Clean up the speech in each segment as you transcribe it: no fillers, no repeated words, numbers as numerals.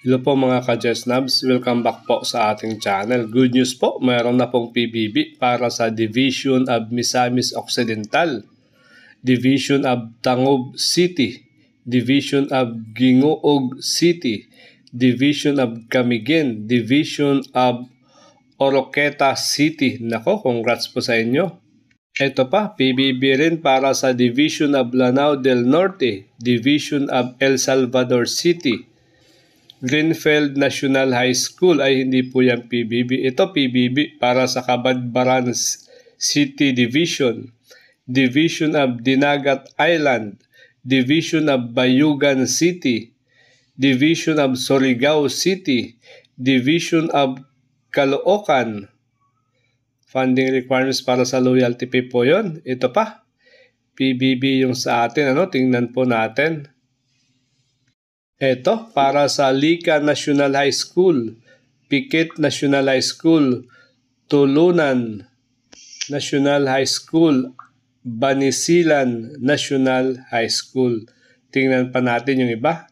Hello po mga ka-Jesnabs, welcome back po sa ating channel. Good news po, mayroon na pong PBB para sa Division of Misamis Occidental, Division of Tangob City, Division of Gingoog City, Division of Camiguin, Division of Oroqueta City. Nako, congrats po sa inyo. Ito pa, PBB rin para sa Division of Lanao del Norte, Division of El Salvador City, Greenfield National High School. Ay hindi po yan PBB. Ito PBB para sa Cabadbaran City Division, Division of Dinagat Island, Division of Bayugan City, Division of Surigao City, Division of Caloocan. Funding requirements para sa loyalty pay po yun. Ito pa, PBB yung sa atin. Tingnan po natin. Ito, para sa Lica National High School, Piquet National High School, Tulunan National High School, Banisilan National High School. Tingnan pa natin yung iba.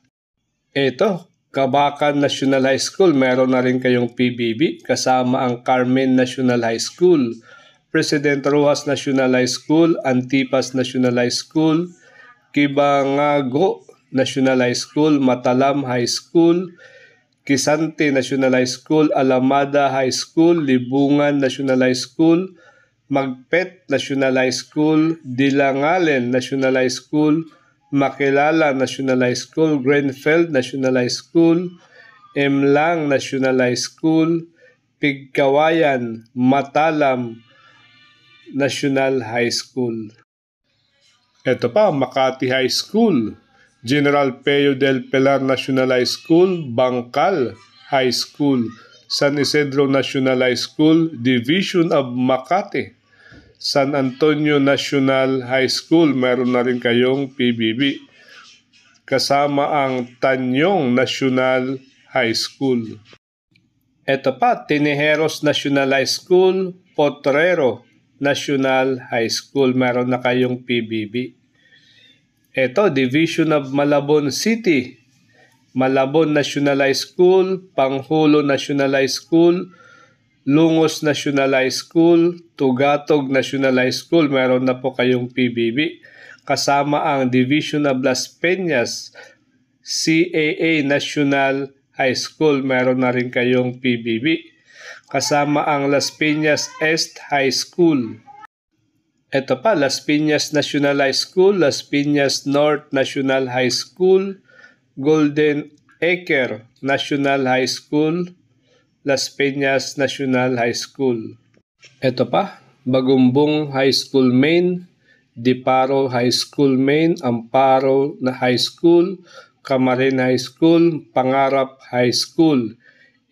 Ito, Cabacan National High School, meron na rin kayong PBB kasama ang Carmen National High School, President Rojas National High School, Antipas National High School, Kibangago National High School, Matalam High School, Quisante National High School, Alamada High School, Libungan National High School, Magpet National High School, Dilangalen National High School, Makilala National High School, Greenfield National High School, Emlang National High School, Pigkawayan, Matalam National High School. Ito pa, Makati High School, General Peo del Pilar National High School, Bangkal High School, San Isidro National High School, Division of Makati, San Antonio National High School, meron na rin kayong PBB. Kasama ang Tanyong National High School. Ito pa, Tinejeros National High School, Potrero National High School, meron na kayong PBB. Ito, Division of Malabon City, Malabon National High School, Panghulo National High School, Lungos National High School, Tugatog National High School, meron na po kayong PBB. Kasama ang Division of Las Peñas, CAA National High School, meron na rin kayong PBB. Kasama ang Las Peñas East High School. Ito pa, Las Piñas National High School, Las Piñas North National High School, Golden Acre National High School, Las Peñas National High School. Ito pa, Bagumbong High School Main, Diparo High School Main, Amparo High School, Camarin High School, Pangarap High School,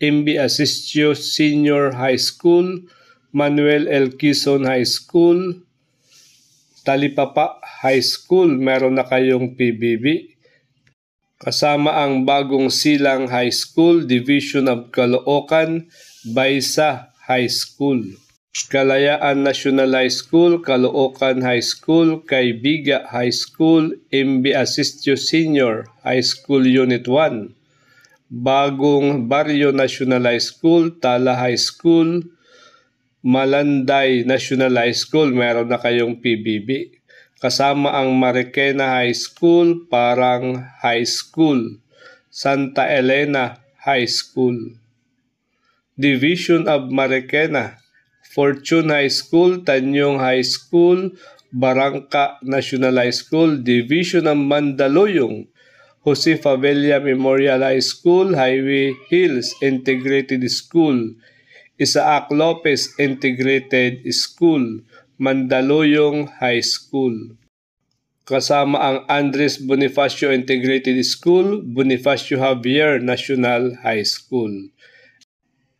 MB Asistio Senior High School, Manuel L. Quezon High School, Talipapa High School, meron na kayong PBB. Kasama ang Bagong Silang High School, Division of Caloocan, Baysa High School, Kalayaan National High School, Caloocan High School, Kaybiga High School, MB Asistio Senior High School Unit 1, Bagong Barrio National High School, Tala High School, Malanday National High School, meron na kayong PBB. Kasama ang Marikina High School, Parang High School, Santa Elena High School, Division of Marikina, Fortune High School, Tanyong High School, Barangka National High School, Division of Mandaluyong, Jose Favela Memorial High School, Highway Hills Integrated School, Isaac Lopez Integrated School, Mandaluyong High School. Kasama ang Andres Bonifacio Integrated School, Bonifacio Javier National High School,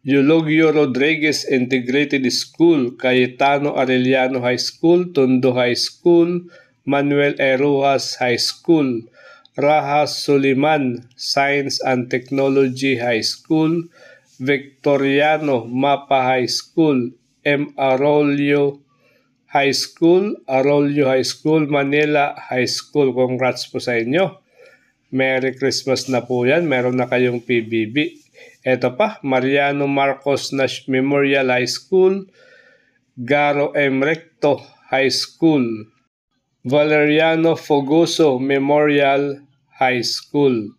Eulogio Rodriguez Integrated School, Cayetano Arellano High School, Tondo High School, Manuel E. Rojas High School, Rajas Soliman Science and Technology High School, Victoriano Mapa High School, M. Arroyo High School, Arroyo High School, Manila High School. Congrats po sa inyo. Merry Christmas na po yan. Meron na kayong PBB. Ito pa, Mariano Marcos Memorial High School, Garo M. Recto High School, Valeriano Fogoso Memorial High School.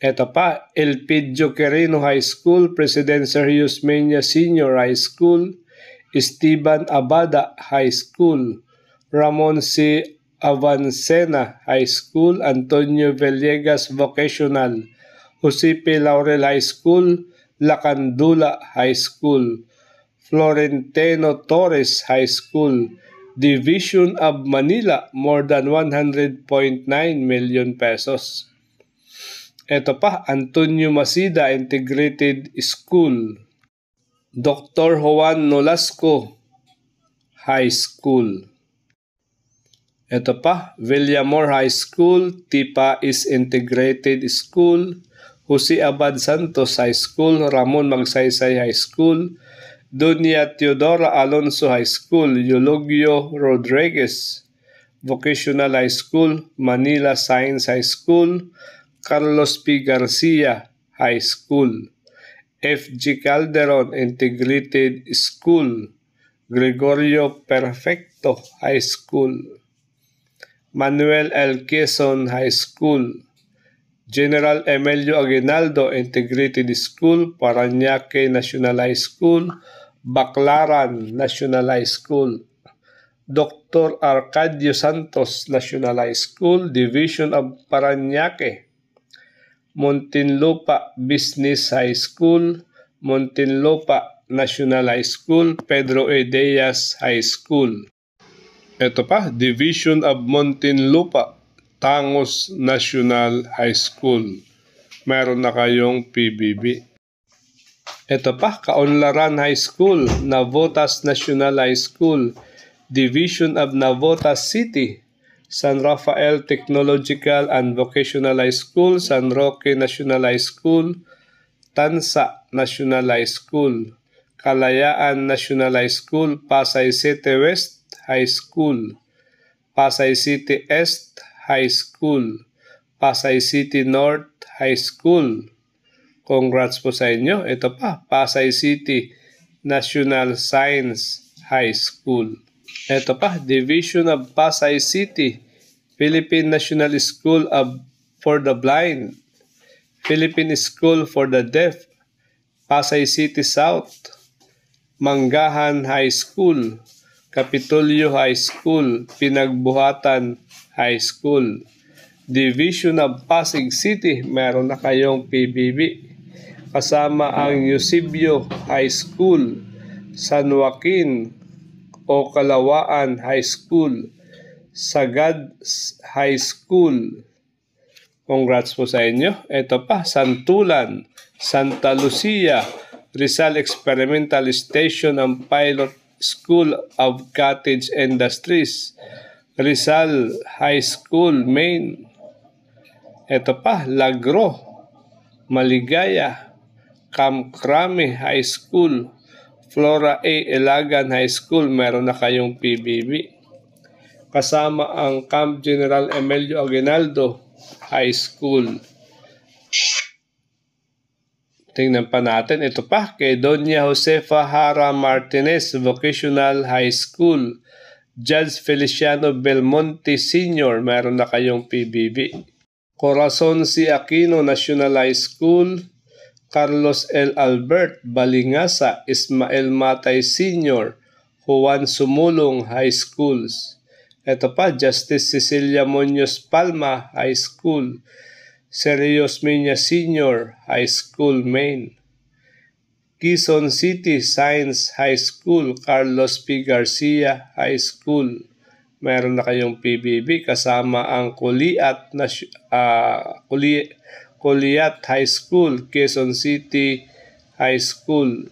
Ito pa, Elpidio Quirino High School, President Sergio Menia Senior High School, Esteban Abada High School, Ramon C. Avancena High School, Antonio Villegas Vocational, Jose Laurel High School, Lacandula High School, Florentino Torres High School, Division of Manila, more than 100.9 million pesos. Ito pa, Antonio Masida Integrated School, Dr. Juan Nolasco High School. Ito pa, Villamor High School, Tipais Integrated School, Jose Abad Santos High School, Ramon Magsaysay High School, Doña Teodora Alonso High School, Eulogio Rodriguez Vocational High School, Manila Science High School, Carlos P. Garcia High School, F.G. Calderon Integrated School, Gregorio Perfecto High School, Manuel L. Quezon High School, General Emilio Aguinaldo Integrated School, Parañaque National High School, Baclaran National High School, Dr. Arcadio Santos National High School, Division of Parañaque, Muntinlupa Business High School, Muntinlupa National High School, Pedro E. Diaz High School. Ito pa, Division of Muntinlupa, Tangos National High School. Meron na kayong PBB. Ito pa, Kaunlaran High School, Navotas National High School, Division of Navotas City, San Rafael Technological and Vocational High School, San Roque National High School, Tansa National High School, Kalayaan National High School, Pasay City West High School, Pasay City East High School, Pasay City North High School. Congrats po sa inyo. Ito pa, Pasay City National Science High School. Ito pa, Division of Pasay City, Philippine National School for the Blind, Philippine School for the Deaf, Pasay City South, Manggahan High School, Capitolio High School, Pinagbuhatan High School, Division of Pasig City, meron na kayong PBB. Kasama ang Eusebio High School, San Joaquin o Kalawaan High School, Sagad High School. Congrats po sa inyo. Ito pa, Santulan, Santa Lucia, Rizal Experimental Station and Pilot School of Cottage Industries, Rizal High School, Maine. Ito pa, Lagro, Maligaya, Kamkrami High School, Flora A. Ilagan High School, meron na kayong PBB. Kasama ang Camp General Emilio Aguinaldo High School. Tingnan pa natin, ito pa, kay Doña Josefa Hara Martinez Vocational High School, Judge Feliciano Belmonte Sr., meron na kayong PBB. Corazon C. Aquino National High School, Carlos L. Albert Balingasa Ismael Matay Sr., Juan Sumulong High Schools. Ito pa, Justice Cecilia Muñoz Palma High School, Serios Menia Senior High School, Maine. Quezon City Science High School, Carlos P. Garcia High School. Meron na kayong PBB kasama ang Kuliat High School, Quezon City High School.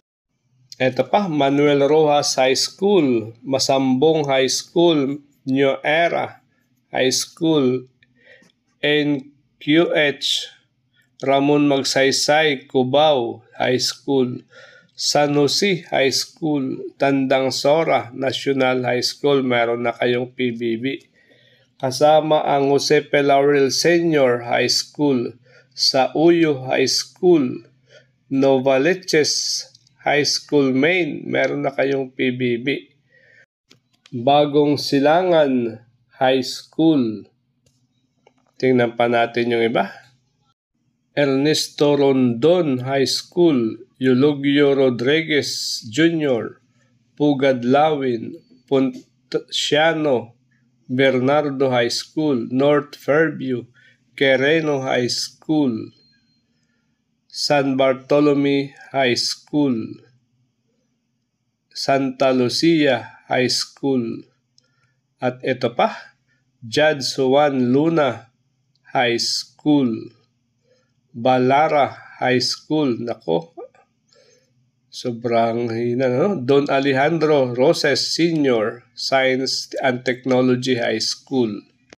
Ito pa, Manuel Rojas High School, Masambong High School, New Era High School, QH Ramon Magsaysay Cubao High School, San Jose High School, Tandang Sora National High School, meron na kayong PBB. kasama ang Jose P. Laurel Senior High School, Sauyo High School, Novaliches High School Main, meron na kayong PBB. Bagong Silangan High School. Tingnan pa natin yung iba. Ernesto Rondon High School, Eulogio Rodriguez Jr., Pugadlawin, Ponciano Bernardo High School, North Fairview, Quereno High School, San Bartolome High School, Santa Lucia High School, at ito pa, Judge Juan Luna High School, Balara High School, nako, sobrang hina, no? Don Alejandro Roses Senior Science and Technology High School.